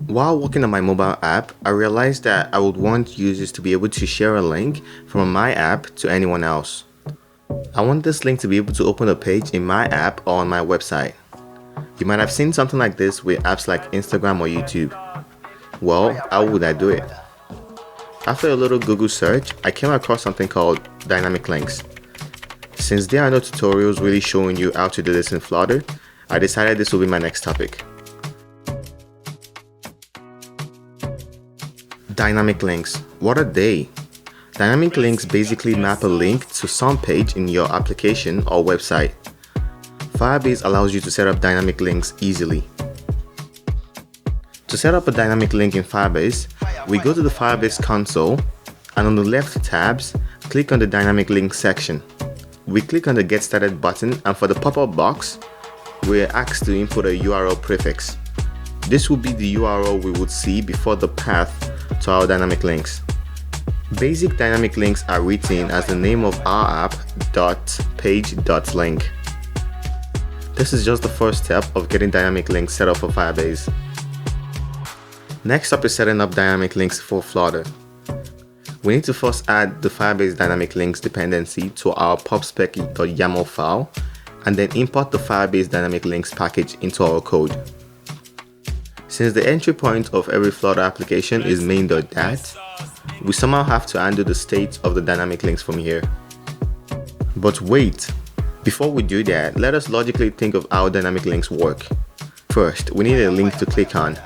While working on my mobile app, I realized that I would want users to be able to share a link from my app to anyone else. I want this link to be able to open a page in my app or on my website. You might have seen something like this with apps like Instagram or YouTube. Well, how would I do it? After a little Google search, I came across something called dynamic links. Since there are no tutorials really showing you how to do this in Flutter, I decided this will be my next topic. Dynamic links. What are they? Dynamic links basically map a link to some page in your application or website. Firebase allows you to set up dynamic links easily. To set up a dynamic link in Firebase, we go to the Firebase console and on the left tabs, click on the dynamic link section. We click on the Get Started button and for the pop-up box, we're asked to input a URL prefix. This will be the URL we would see before the path to our dynamic links. Basic dynamic links are written as the name of our app.page.link. This is just the first step of getting dynamic links set up for Firebase. Next up is setting up dynamic links for Flutter. We need to first add the Firebase dynamic links dependency to our popspec.yaml file and then import the Firebase dynamic links package into our code. Since the entry point of every Flutter application is main.dat, we somehow have to undo the state of the dynamic links from here. But wait, before we do that, let us logically think of how dynamic links work. First, we need a link to click on.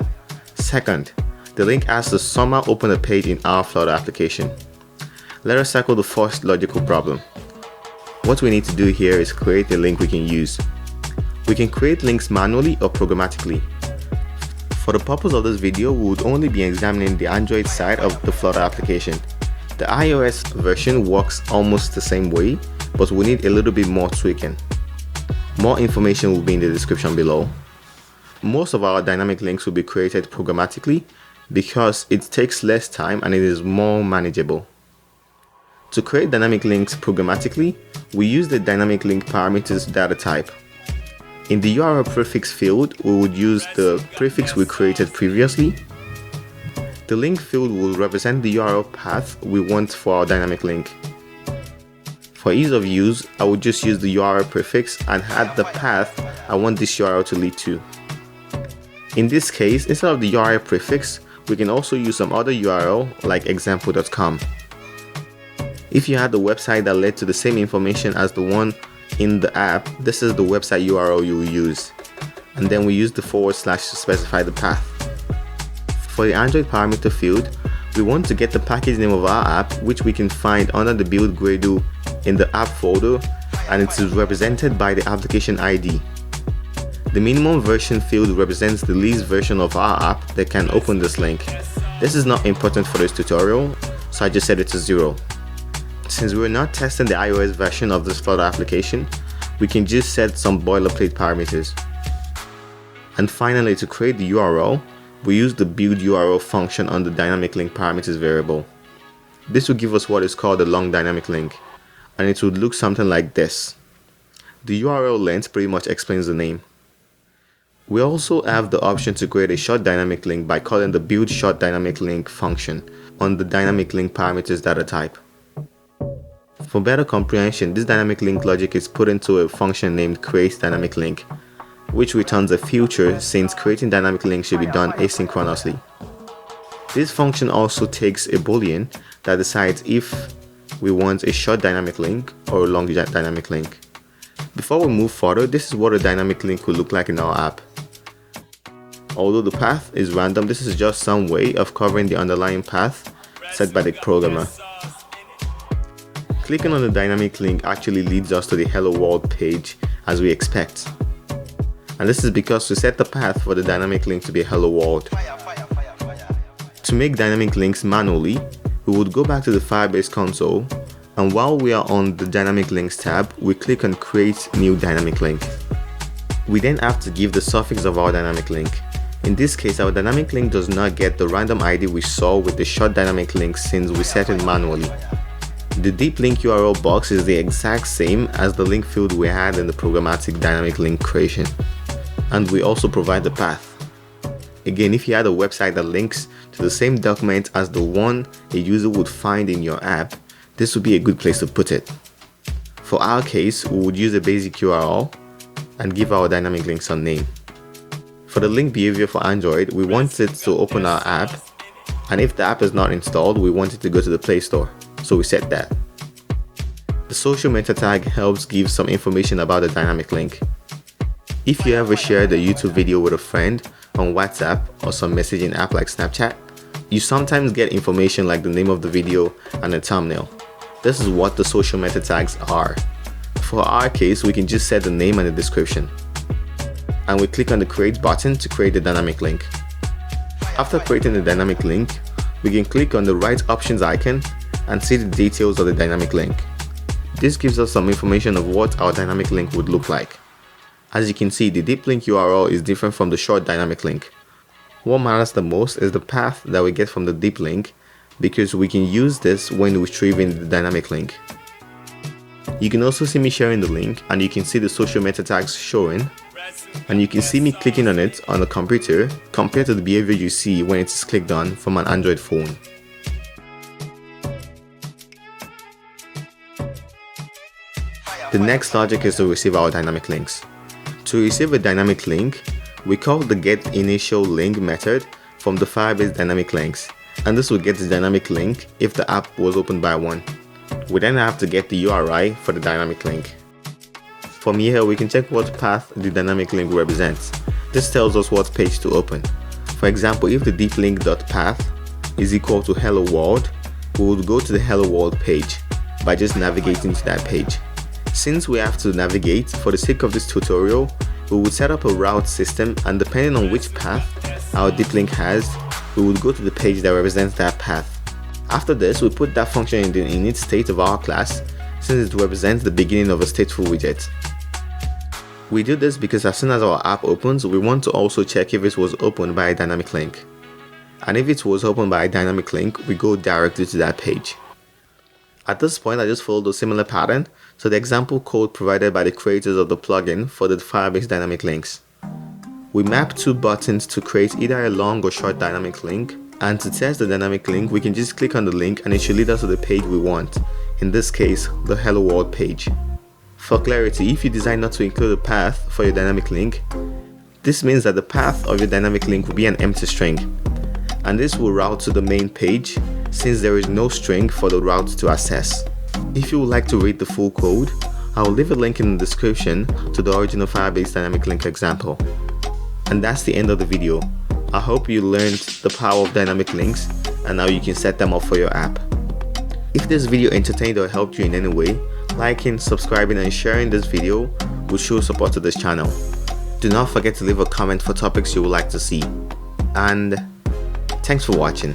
Second, the link has to somehow open a page in our Flutter application. Let us tackle the first logical problem. What we need to do here is create a link we can use. We can create links manually or programmatically. For the purpose of this video, we would only be examining the Android side of the Flutter application. The iOS version works almost the same way, but we need a little bit more tweaking. More information will be in the description below. Most of our dynamic links will be created programmatically because it takes less time and it is more manageable. To create dynamic links programmatically, we use the dynamic link parameters data type. In the URL prefix field, we would use the prefix we created previously. The link field will represent the URL path we want for our dynamic link. For ease of use, I would just use the URL prefix and add the path I want this URL to lead to. In this case, instead of the URL prefix, we can also use some other URL like example.com. If you had a website that led to the same information as the one in the app, this is the website URL you will use. And then we use the / to specify the path. For the Android parameter field, we want to get the package name of our app, which we can find under the build Gradle in the app folder, and it is represented by the application ID. The minimum version field represents the least version of our app that can open this link. This is not important for this tutorial, so I just set it to 0. Since we're not testing the iOS version of this Flutter application, we can just set some boilerplate parameters. And finally, to create the URL, we use the build URL function on the dynamic link parameters variable. This will give us what is called a long dynamic link, and it would look something like this. The URL length pretty much explains the name. We also have the option to create a short dynamic link by calling the build short dynamic link function on the dynamic link parameters data type. For better comprehension, this dynamic link logic is put into a function named createDynamicLink, which returns a future since creating dynamic links should be done asynchronously. This function also takes a boolean that decides if we want a short dynamic link or a long dynamic link. Before we move further, this is what a dynamic link will look like in our app. Although the path is random, this is just some way of covering the underlying path set by the programmer. Clicking on the dynamic link actually leads us to the Hello World page as we expect. And this is because we set the path for the dynamic link to be Hello World. To make dynamic links manually, we would go back to the Firebase console, and while we are on the Dynamic Links tab, we click on Create New Dynamic Link. We then have to give the suffix of our dynamic link. In this case, our dynamic link does not get the random ID we saw with the short dynamic link since we set it manually. The deep link URL box is the exact same as the link field we had in the programmatic dynamic link creation. And we also provide the path. Again, if you had a website that links to the same document as the one a user would find in your app, this would be a good place to put it. For our case, we would use a basic URL and give our dynamic link some name. For the link behavior for Android, we want it to open our app, and if the app is not installed, we want it to go to the Play Store, so we set that. The social meta tag helps give some information about the dynamic link. If you ever shared a YouTube video with a friend on WhatsApp or some messaging app like Snapchat, you sometimes get information like the name of the video and a thumbnail. This is what the social meta tags are. For our case, we can just set the name and the description. And we click on the create button to create the dynamic link. After creating the dynamic link, we can click on the right options icon and see the details of the dynamic link. This gives us some information of what our dynamic link would look like. As you can see, the deep link URL is different from the short dynamic link. What matters the most is the path that we get from the deep link, because we can use this when retrieving the dynamic link. You can also see me sharing the link, and you can see the social meta tags showing, and you can see me clicking on it on the computer compared to the behavior you see when it is clicked on from an Android phone. The next logic is to receive our dynamic links. To receive a dynamic link, we call the getInitialLink method from the Firebase dynamic links, and this will get the dynamic link if the app was opened by one. We then have to get the URI for the dynamic link. From here, we can check what path the dynamic link represents. This tells us what page to open. For example, if the deep link.path is equal to hello world, we would go to the hello world page by just navigating to that page. Since we have to navigate, for the sake of this tutorial, we would set up a route system, and depending on which path our deep link has, we would go to the page that represents that path. After this, we put that function in the init state of our class, since it represents the beginning of a stateful widget. We do this because as soon as our app opens, we want to also check if it was opened by a dynamic link. And if it was opened by a dynamic link, we go directly to that page. At this point, I just followed a similar pattern to the example code provided by the creators of the plugin for the Firebase dynamic links. We map two buttons to create either a long or short dynamic link, and to test the dynamic link, we can just click on the link and it should lead us to the page we want, in this case, the Hello World page. For clarity, if you decide not to include a path for your dynamic link, this means that the path of your dynamic link will be an empty string, and this will route to the main page since there is no string for the route to access. If you would like to read the full code, I will leave a link in the description to the original Firebase dynamic link example. And that's the end of the video. I hope you learned the power of dynamic links and how you can set them up for your app. If this video entertained or helped you in any way, liking, subscribing and sharing this video will show support to this channel. Do not forget to leave a comment for topics you would like to see. And thanks for watching.